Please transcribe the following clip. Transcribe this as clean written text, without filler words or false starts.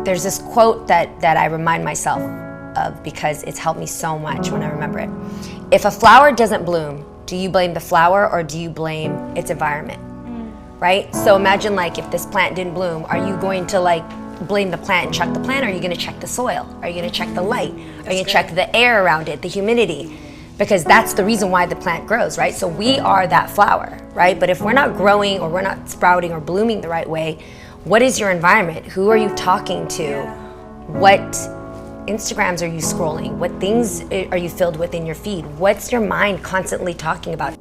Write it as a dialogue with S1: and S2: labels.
S1: There's this quote that I remind myself of because it's helped me so much when I remember it. If a flower doesn't bloom, do you blame the flower or do you blame its environment? Right? So imagine like if this plant didn't bloom, are you going to like blame the plant and check the plant, or are you going to check the soil? Are you going to check the light? Are you going to check the air around it, the humidity? Because that's the reason why the plant grows, right? So we are that flower, right? But if we're not growing or we're not sprouting or blooming the right way, what is your environment? Who are you talking to? What Instagrams are you scrolling? What things are you filled with in your feed? What's your mind constantly talking about?